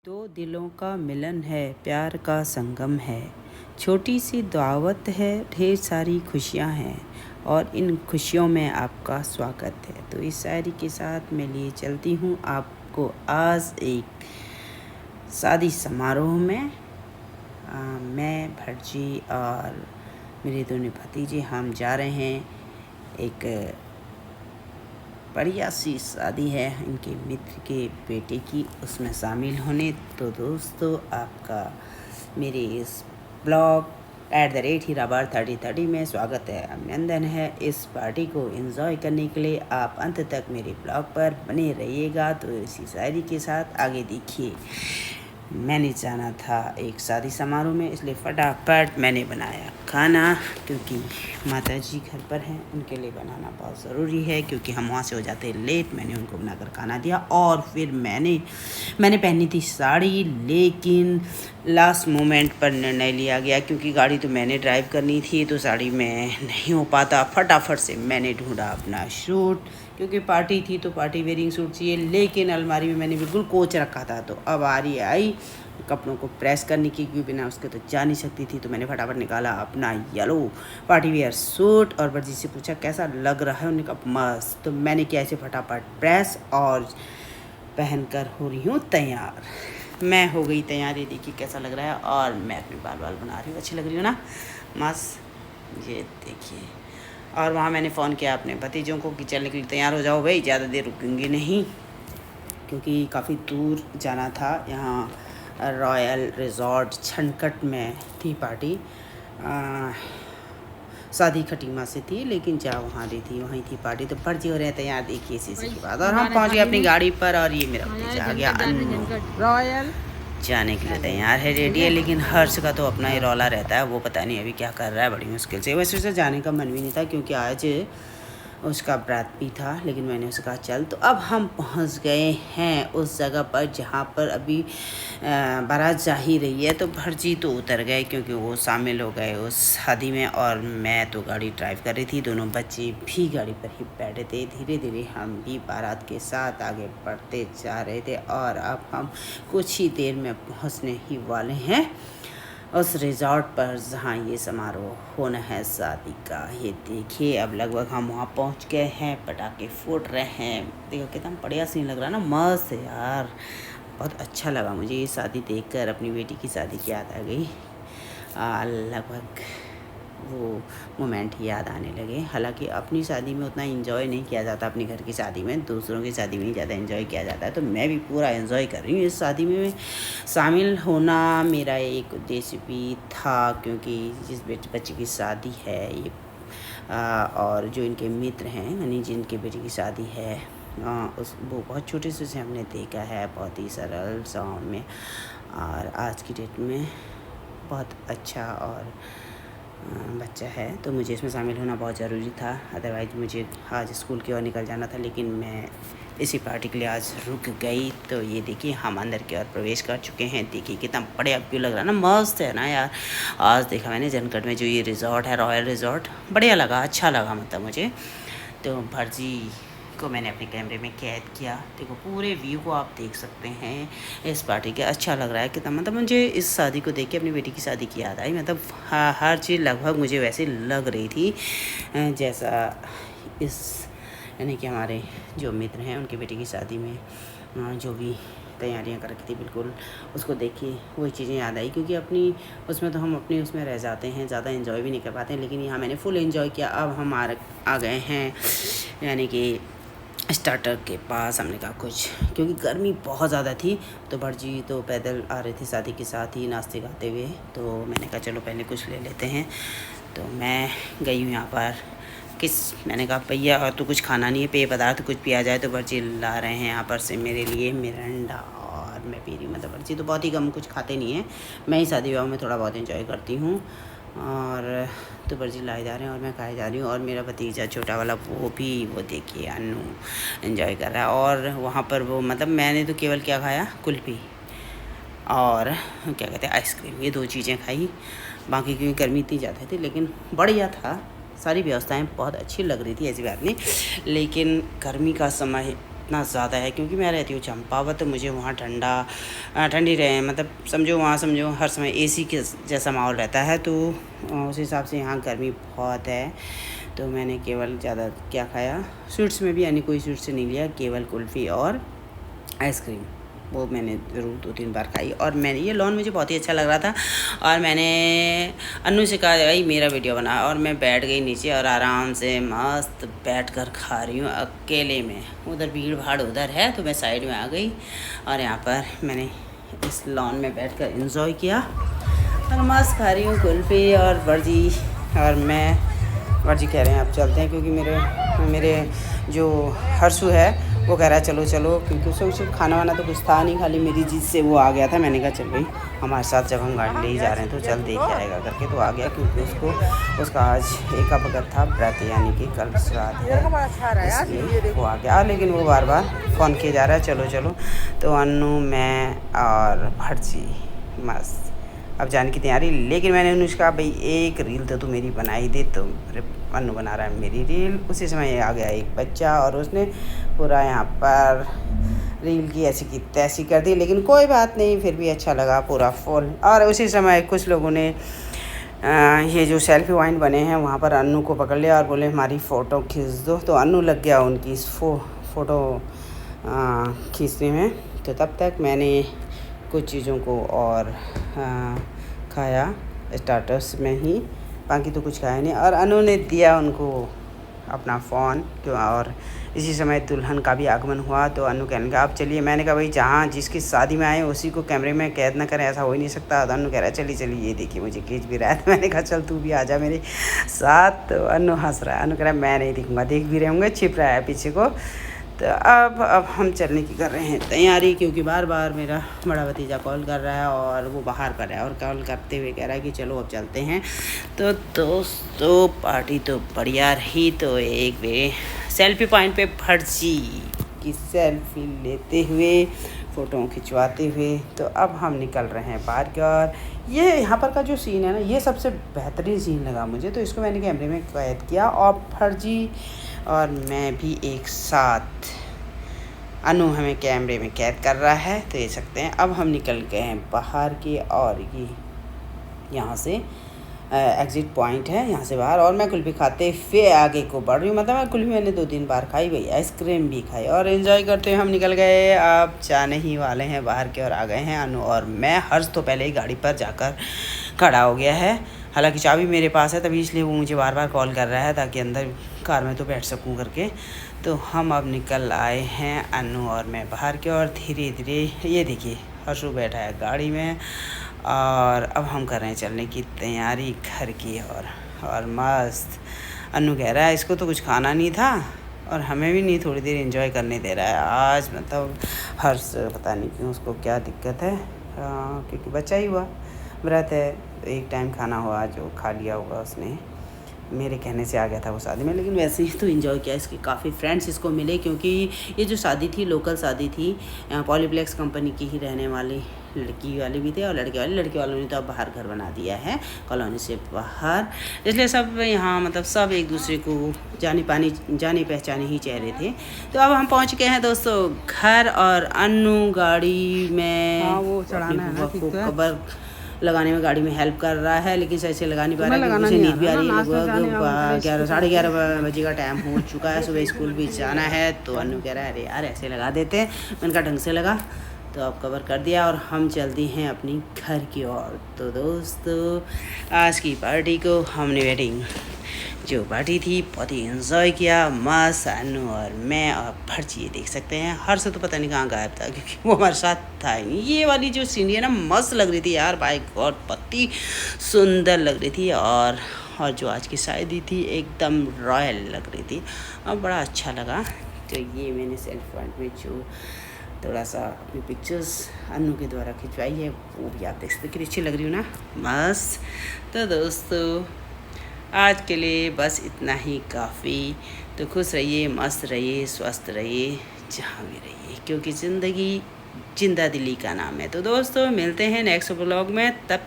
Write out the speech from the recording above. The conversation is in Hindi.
दो दिलों का मिलन है, प्यार का संगम है। छोटी सी दावत है, ढेर सारी खुशियाँ हैं और इन खुशियों में आपका स्वागत है। तो इस शायरी के साथ मैं लिए चलती हूँ आपको आज एक शादी समारोह में। मैं भटजी और मेरे दोनों भतीजे हम जा रहे हैं। एक बढ़िया सी शादी है इनके मित्र के बेटे की, उसमें शामिल होने। तो दोस्तों आपका मेरे इस ब्लॉग @हीराबार3030 में स्वागत है, अभिनंदन है। इस पार्टी को एंजॉय करने के लिए आप अंत तक मेरे ब्लॉग पर बने रहिएगा। तो इसी शायरी के साथ आगे देखिए। मैंने जाना था एक शादी समारोह में, इसलिए फटाफट मैंने बनाया खाना, क्योंकि माताजी घर पर हैं, उनके लिए बनाना बहुत ज़रूरी है, क्योंकि हम वहाँ से हो जाते हैं लेट। मैंने उनको बनाकर खाना दिया और फिर मैंने पहनी थी साड़ी, लेकिन लास्ट मोमेंट पर निर्णय लिया गया, क्योंकि गाड़ी तो मैंने ड्राइव करनी थी, तो साड़ी में नहीं हो पाता। फटाफट से मैंने ढूंढा अपना सूट, क्योंकि पार्टी थी तो पार्टी वेयरिंग सूट चाहिए, लेकिन अलमारी में मैंने बिल्कुल कोच रखा था। तो अब बारी आई कपड़ों को प्रेस करने की, क्योंकि बिना उसके तो जा नहीं सकती थी। तो मैंने फटाफट निकाला अपना येलो पार्टी वेयर सूट और वर्जी से पूछा कैसा लग रहा है, उन्होंने कहा मस्त। तो मैंने किया ऐसे फटाफट प्रेस और पहनकर हो रही हूँ तैयार। मैं हो गई तैयार, ये देखिए कैसा लग रहा है। और मैं अपने बाल बना रही हूँ, अच्छी लग रही हूँ ना, मस्त, ये देखिए। और वहाँ मैंने फ़ोन किया अपने भतीजों को कि चलने के लिए तैयार हो जाओ भाई, ज़्यादा देर रुकेंगे नहीं, क्योंकि काफ़ी दूर जाना था। यहाँ रॉयल रिजॉर्ट छनकट में थी पार्टी, शादी खटीमा से थी, लेकिन जा वहाँ रही थी वहीं थी पार्टी। तो फर्जी हो रहे हैं तैयार, देखिए इसी के बाद। और हम पहुँच गए अपनी गाड़ी पर, और ये मेरा भतीजा आ गया रॉयल जाने के लिए तैयार है, रेडी है। लेकिन हर्ष का तो अपना ही रौला रहता है, वो पता नहीं अभी क्या कर रहा है, बड़ी मुश्किल से। वैसे उसे जाने का मन भी नहीं था, क्योंकि आज उसका व्रत भी था, लेकिन मैंने उसे कहा चल। तो अब हम पहुंच गए हैं उस जगह पर जहां पर अभी बारात जा ही रही है। तो भटजी तो उतर गए, क्योंकि वो शामिल हो गए उस शादी में, और मैं तो गाड़ी ड्राइव कर रही थी, दोनों बच्चे भी गाड़ी पर ही बैठे थे। धीरे धीरे हम भी बारात के साथ आगे बढ़ते जा रहे थे, और अब हम कुछ ही देर में पहुंचने ही वाले हैं उस रिजॉर्ट पर जहाँ ये समारोह होना है शादी का। ये देखिए अब लगभग हम वहाँ पहुँच गए हैं, पटाखे फूट रहे हैं। देखो कितना बढ़िया सीन लग रहा है ना, मस्त यार, बहुत अच्छा लगा मुझे ये शादी देखकर। अपनी बेटी की शादी की याद आ गई, लगभग वो मोमेंट याद आने लगे। हालांकि अपनी शादी में उतना एंजॉय नहीं किया जाता, अपने घर की शादी में, दूसरों की शादी में ही ज़्यादा एंजॉय किया जाता है। तो मैं भी पूरा एंजॉय कर रही हूँ इस शादी में शामिल होना। मेरा एक उद्देश्य भी था, क्योंकि जिस बच्चे की शादी है ये, और जो इनके मित्र हैं, यानी जिनके बेटी की शादी है, वो बहुत छोटे से हमने देखा है, बहुत ही सरल गाँव में, और आज की डेट में बहुत अच्छा और बच्चा है। तो मुझे इसमें शामिल होना बहुत ज़रूरी था, अदरवाइज़ मुझे आज स्कूल की ओर निकल जाना था, लेकिन मैं इसी पार्टी के लिए आज रुक गई। तो ये देखिए हम अंदर की ओर प्रवेश कर चुके हैं। देखिए कितना बढ़िया व्यू लग रहा है ना, मस्त है ना यार। आज देखा मैंने जनकट में जो ये रिजॉर्ट है, रॉयल रिजॉर्ट, बढ़िया लगा, अच्छा लगा मतलब मुझे। तो भटजी को मैंने अपने कैमरे में कैद किया। देखो पूरे व्यू को आप देख सकते हैं इस पार्टी के। अच्छा लग रहा है कितना, मतलब मुझे इस शादी को देख के अपनी बेटी की शादी की याद आई। मतलब हर चीज़ लगभग मुझे वैसे लग रही थी जैसा इस, यानी कि हमारे जो मित्र हैं उनकी बेटी की शादी में जो भी तैयारियां कर रखी थी, बिल्कुल उसको देख के वही चीज़ें याद आई। क्योंकि अपनी उसमें तो हम अपने उसमें रह जाते हैं, ज़्यादा एंजॉय भी नहीं कर पाते हैं, लेकिन यहाँ मैंने फुल एंजॉय किया। अब हम आ गए हैं यानी कि स्टार्टर के पास। हमने कहा कुछ, क्योंकि गर्मी बहुत ज़्यादा थी, तो भटजी तो पैदल आ रहे थे शादी के साथ ही नाश्ते खाते हुए। तो मैंने कहा चलो पहले कुछ ले लेते हैं। तो मैं गई हूँ यहाँ पर मैंने कहा भैया और तो कुछ खाना नहीं है, पेय पदार्थ कुछ पिया जाए। तो भटजी ला रहे हैं यहाँ पर से मेरे लिए मिरिंडा, और मैं पी रही हूँ। मतलब भटजी तो बहुत ही कम कुछ खाते नहीं हैं, मैं ही शादी विवाह में थोड़ा बहुत एंजॉय करती हूँ। और तो भटजी लाए जा रहे हैं और मैं खाए जा रही हूँ। और मेरा भतीजा छोटा वाला वो देखिए अन्नू एंजॉय कर रहा है। और वहाँ पर वो, मतलब मैंने तो केवल क्या खाया, कुल्फ़ी और क्या कहते हैं आइसक्रीम, ये 2 चीज़ें खाई। बाकी क्योंकि गर्मी इतनी ज़्यादा थी, लेकिन बढ़िया था, सारी व्यवस्थाएं बहुत अच्छी लग रही थी, ऐसी बात नहीं। लेकिन गर्मी का समय इतना ज़्यादा है, क्योंकि मैं रहती हूँ चंपावत, तो मुझे वहाँ ठंडी रहे, मतलब समझो वहाँ समझो हर समय एसी के जैसा माहौल रहता है, तो उस हिसाब से यहाँ गर्मी बहुत है। तो मैंने केवल ज़्यादा क्या खाया, स्वीट्स में भी यानी कोई स्वीट्स नहीं लिया, केवल कुल्फ़ी और आइसक्रीम, वो मैंने ज़रूर 2-3 बार खाई। और मैंने ये लॉन मुझे बहुत ही अच्छा लग रहा था, और मैंने अन्नू से कहा भाई मेरा वीडियो बना, और मैं बैठ गई नीचे और आराम से मस्त बैठकर खा रही हूँ अकेले में। उधर भीड़ भाड़ उधर है, तो मैं साइड में आ गई और यहाँ पर मैंने इस लॉन में बैठकर एंजॉय किया और मस्त खा रही हूँ कुल्फ़ी और वर्जी। और मैं वर्जी कह रहे हैं अब चलते हैं, क्योंकि मेरे जो हर्षु है वो कह रहा है चलो चलो, क्योंकि उसे खाना वाना तो कुछ था नहीं, खाली मेरी जिद से वो आ गया था। मैंने कहा चल भाई हमारे साथ जब हम गाड़ी ले ही जा रहे हैं तो चल देख के आएगा करके, तो आ गया, क्योंकि उसका आज एक भगत था व्रत, यानी कि कल श्राद्ध है, इसलिए वो आ गया। लेकिन वो बार बार फ़ोन किए जा रहा है चलो चलो। तो अन्नू, मैं और भटजी मस्त अब जाने की तैयारी। लेकिन मैंने उन्हें कहा भाई एक रील तो तू मेरी बनाई दे, तो अन्नू बना रहा है मेरी रील। उसी समय आ गया एक बच्चा और उसने पूरा यहाँ पर रील की ऐसी की तैसी कर दी, लेकिन कोई बात नहीं, फिर भी अच्छा लगा पूरा फुल। और उसी समय कुछ लोगों ने ये जो सेल्फी पॉइंट बने हैं वहाँ पर अन्नू को पकड़ लिया और बोले हमारी फ़ोटो खींच दो, तो अन्नू लग गया उनकी फ़ोटो खींचने में। तो तब तक मैंने कुछ चीज़ों को और खाया स्टार्टर्स में ही, बाकी तो कुछ खाया नहीं। और अन्नू ने दिया उनको अपना फ़ोन, क्यों, और इसी समय दुल्हन का भी आगमन हुआ। तो अन्नू कहने लगा आप चलिए। मैंने कहा भाई जहाँ जिसकी शादी में आए उसी को कैमरे में कैद ना करें, ऐसा हो ही नहीं सकता। तो अन्नू कह रहा है चलिए चलिए, ये देखिए मुझे खींच भी रहा है। तो मैंने कहा चल तू भी आ जा मेरे साथ। तो अन्नू हंस रहा है, अन्नू कह रहा है मैं नहीं दिखूँगा, देख भी रहे होंगे, छिप रहा है पीछे को। तो अब हम चलने की कर रहे हैं तैयारी, क्योंकि बार बार मेरा बड़ा भतीजा कॉल कर रहा है और वो बाहर पर है, और कॉल करते हुए कह रहा है कि चलो अब चलते हैं। तो दोस्तों पार्टी तो बढ़िया रही। तो एक वे सेल्फी पॉइंट पे भटजी की सेल्फी लेते हुए, फ़ोटो खिंचवाते हुए, तो अब हम निकल रहे हैं बाहर की ओर। ये यहाँ पर का जो सीन है ना, ये सबसे बेहतरीन सीन लगा मुझे, तो इसको मैंने कैमरे में कैद किया। और भटजी और मैं भी एक साथ, अनु हमें कैमरे में कैद कर रहा है, तो देख सकते हैं। अब हम निकल गए हैं बाहर की, और ये यहाँ से एग्ज़िट पॉइंट है, यहाँ से बाहर। और मैं कुल्फ़ी खाते फिर आगे को बढ़ रही हूँ, मतलब मैं कुल्फ़ी मैंने 2-3 बार खाई भाई, आइसक्रीम भी खाई, और एंजॉय करते हुए हम निकल गए। अब जाने ही वाले हैं बाहर की ओर, आ गए हैं अनु और मैं। हर्ष तो पहले ही गाड़ी पर जाकर खड़ा हो गया है, हालांकि चाबी मेरे पास है, तभी इसलिए वो मुझे बार बार कॉल कर रहा है ताकि अंदर कार में तो बैठ सकूं करके। तो हम अब निकल आए हैं अनु और मैं बाहर की ओर धीरे धीरे। ये देखिए हर्षु बैठा है गाड़ी में, और अब हम कर रहे हैं चलने की तैयारी घर की ओर। और मस्त अनु कह रहा है इसको तो कुछ खाना नहीं था और हमें भी नहीं थोड़ी देर एंजॉय करने दे रहा है आज, मतलब हर्ष पता नहीं क्यों, उसको क्या दिक्कत है, क्योंकि बच्चा ही हुआ, व्रत है, एक टाइम खाना हुआ जो खा लिया होगा उसने, मेरे कहने से आ गया था वो शादी में। लेकिन वैसे ही तो एंजॉय किया, इसके काफ़ी फ्रेंड्स इसको मिले, क्योंकि ये जो शादी थी लोकल शादी थी, पॉलीप्लेक्स कंपनी की ही रहने वाली लड़की वाले भी थे और लड़के वालों ने तो अब बाहर घर बना दिया है कॉलोनी से बाहर, इसलिए सब यहाँ मतलब सब एक दूसरे को जाने पहचाने ही चेहरे थे। तो अब हम पहुँच गए हैं दोस्तों घर, और अनु गाड़ी में वो चढ़ाना है कवर लगाने में गाड़ी में हेल्प कर रहा है, लेकिन सही से लगा नहीं पा रहा है, क्योंकि नींद भी आ रही है। लगभग 11-11:30 बजे का टाइम हो चुका है, सुबह स्कूल भी जाना है। तो अनु कह रहा है अरे यार ऐसे लगा देते हैं, मैंने कहा ढंग से लगा, तो अब कवर कर दिया और हम चलते हैं अपनी घर की ओर। तो दोस्तों आज की पार्टी को हमने वेडिंग जो पार्टी थी बहुत ही एंजॉय किया, मस्त अनु और मैं और भटजी देख सकते हैं। हर्ष तो पता नहीं कहाँ गायब था, क्योंकि वो हमारे साथ था ही नहीं। ये वाली जो सीनरी है ना मस्त लग रही थी यार, बाय गॉड बहुत सुंदर लग रही थी। और जो आज की शादी थी एकदम रॉयल लग रही थी और बड़ा अच्छा लगा। तो ये मैंने सेल्फ पॉइंट में जो थोड़ा सा अपनी पिक्चर्स अनु के द्वारा खिंचवाई है वो भी आप देख सकते कितनी अच्छी लग रही हूँ ना, मस्त। तो दोस्तों आज के लिए बस इतना ही काफ़ी। तो खुश रहिए, मस्त रहिए, स्वस्थ रहिए, जहाँ भी रहिए, क्योंकि ज़िंदगी जिंदा दिली का नाम है। तो दोस्तों मिलते हैं नेक्स्ट व्लॉग में, तब तक